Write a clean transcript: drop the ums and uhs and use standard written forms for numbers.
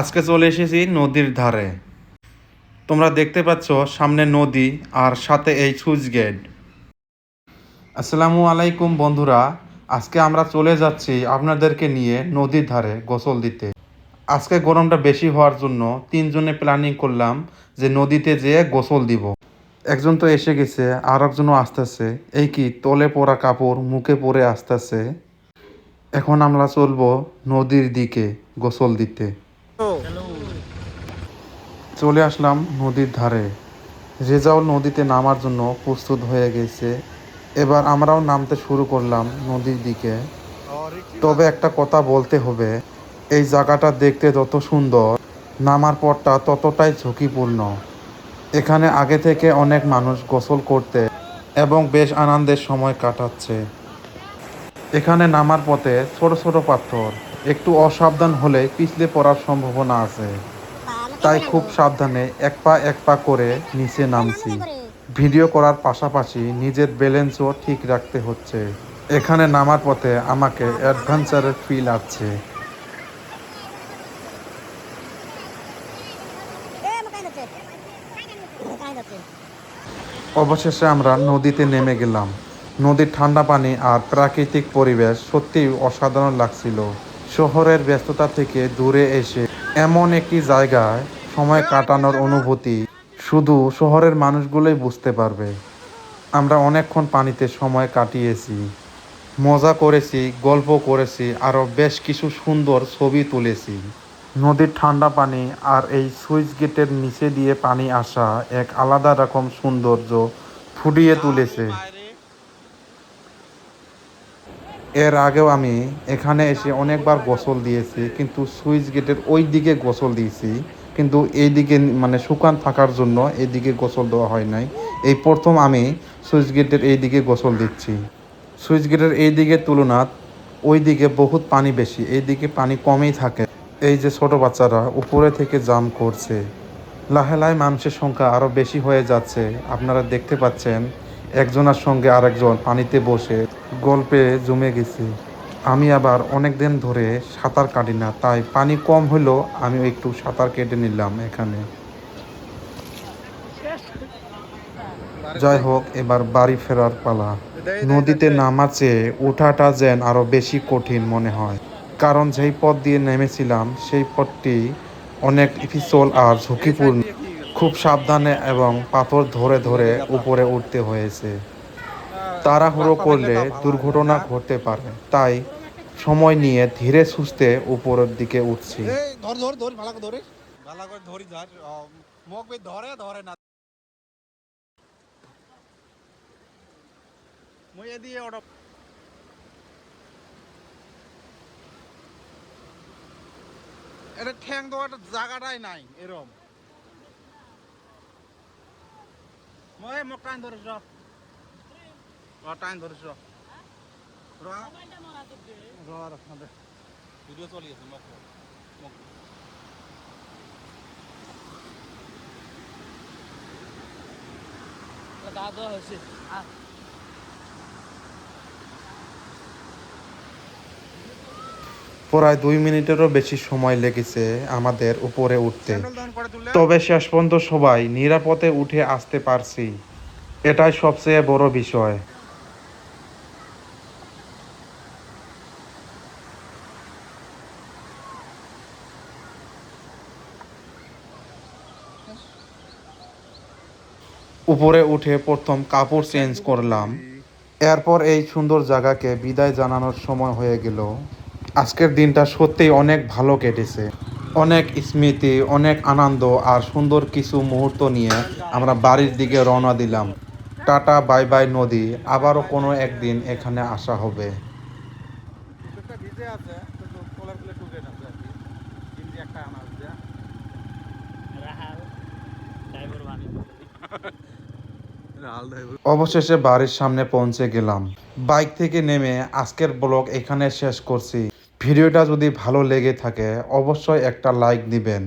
আজকে চলে এসেছি নদীর ধারে। তোমরা দেখতে পাচ্ছ সামনে নদী আর সাথে এই সুইচ গেট। আসসালামু আলাইকুম বন্ধুরা, আজকে আমরা চলে যাচ্ছি আপনাদেরকে নিয়ে নদীর ধারে গোসল দিতে। আজকে গরমটা বেশি হওয়ার জন্য তিনজনে প্ল্যানিং করলাম যে নদীতে যেয়ে গোসল দিব। একজন তো এসে গেছে, আর একজনও আসতেছে। এই কি তলে পরা কাপড় মুখে পরে আসতেছে। এখন আমরা চলবো নদীর দিকে গোসল দিতে। চলে আসলাম নদীর ধারে। রেজাউল নদীতে নামার জন্য প্রস্তুত হয়ে গেছে। এবার আমরাও নামতে শুরু করলাম নদীর দিকে। তবে একটা কথা বলতে হবে, এই জায়গাটা দেখতে যত সুন্দর, নামার পরটা ততটাই ঝুঁকিপূর্ণ। এখানে আগে থেকে অনেক মানুষ গোসল করতে এবং বেশ আনন্দের সময় কাটাচ্ছে। এখানে নামার পথে ছোট ছোট পাথর, একটু অসাবধান হলে পিছলে পড়ার সম্ভাবনা আছে। তাই খুব সাবধানে এক পা করে নিচে নামছি। ভিডিও করার পাশাপাশি নিজের ব্যালেন্সও ঠিক রাখতে হচ্ছে। এখানে নামার পথে আমাকে অ্যাডভেঞ্চারের ফিল আসছে। অবশেষে আমরা নদীতে নেমে গেলাম। নদীর ঠান্ডা পানি আর প্রাকৃতিক পরিবেশ সত্যিই অসাধারণ লাগছিল। শহরের ব্যস্ততা থেকে দূরে এসে এমন একটি জায়গায় সময় কাটানোর অনুভূতি শুধু শহরের মানুষগুলোই বুঝতে পারবে। আমরা অনেকক্ষণ পানিতে সময় কাটিয়েছি, মজা করেছি, গল্প করেছি, আরও বেশ কিছু সুন্দর ছবি তুলেছি। নদীর ঠান্ডা পানি আর এই সুইচ গেটের নিচে দিয়ে পানি আসা এক আলাদা রকম সৌন্দর্য ফুটিয়ে তুলেছে। এর আগেও আমি এখানে এসে অনেকবার গোসল দিয়েছি, কিন্তু সুইচ গেটের ওই দিকে গোসল দিয়েছি, কিন্তু এই দিকে মানে শুকান থাকার জন্য এই দিকে গোসল দেওয়া হয় নাই। এই প্রথম আমি সুইচ গেটের এই দিকে গোসল দিচ্ছি। সুইচ গেটের এই দিকের তুলনায় ওই দিকে বহুত পানি বেশি, এই দিকে পানি কমই থাকে। এই যে ছোট বাচ্চারা উপরে থেকে জাম্প করছে, লাহে লাহে মানুষের সংখ্যা আরও বেশি হয়ে যাচ্ছে। আপনারা দেখতে পাচ্ছেন একজনের সঙ্গে আরেকজন পানিতে বসে গল্পে জমে গেছে। আমি আবার অনেক দিন ধরে সাঁতার কাটি না, তাই পানি কম হলেও আমি একটু সাঁতার কেটে নিলাম এখানে। যাই হোক, এবার বাড়ি ফেরার পালা। নদীতে নামার চেয়ে ওঠাটা যেন আরও বেশি কঠিন মনে হয়, কারণ যেই পথ দিয়ে নেমেছিলাম সেই পথটি অনেক পিছল আর ঝুঁকিপূর্ণ। খুব সাবধানে এবং পাথর ধরে ধরে উপরে উঠতে হয়েছে। তাড়াহুড়ো করলে দুর্ঘটনা ঘটতে পারে, তাই সময় নিয়ে ধীরে সুস্থে উপরের দিকে উঠছি। এটা ঠ্যাং দেওয়ার জায়গাটাই নাই এরম। মোক টাইম ধরিস টাইম ধরিস ভিডিও চলিয়েছে মোক মোক দাদা হয়েছে। প্রায় 2 মিনিটেরও বেশি সময় লেগেছে আমাদের উপরে উঠতে। তবে শেষ পর্যন্ত সবাই নিরাপদে উঠে আসতে পারছি, এটাই সবচেয়ে বড় বিষয়। উপরে উঠে প্রথম কাপড় চেঞ্জ করলাম। এরপর এই সুন্দর জায়গাকে বিদায় জানানোর সময় হয়ে গেল। আজকের দিনটা সত্যিই অনেক ভালো কেটেছে। অনেক স্মৃতি, অনেক আনন্দ আর সুন্দর কিছু মুহূর্ত নিয়ে আমরা বাড়ির দিকে রওনা দিলাম। টাটা, বাই বাই নদী, আবারও কোনো একদিন এখানে আসা হবে। অবশেষে বাড়ির সামনে পৌঁছে গেলাম। বাইক থেকে নেমে আজকের ব্লগ এখানে শেষ করছি। ভিডিওটা যদি ভালো লেগে থাকে অবশ্যই একটা লাইক দিবেন।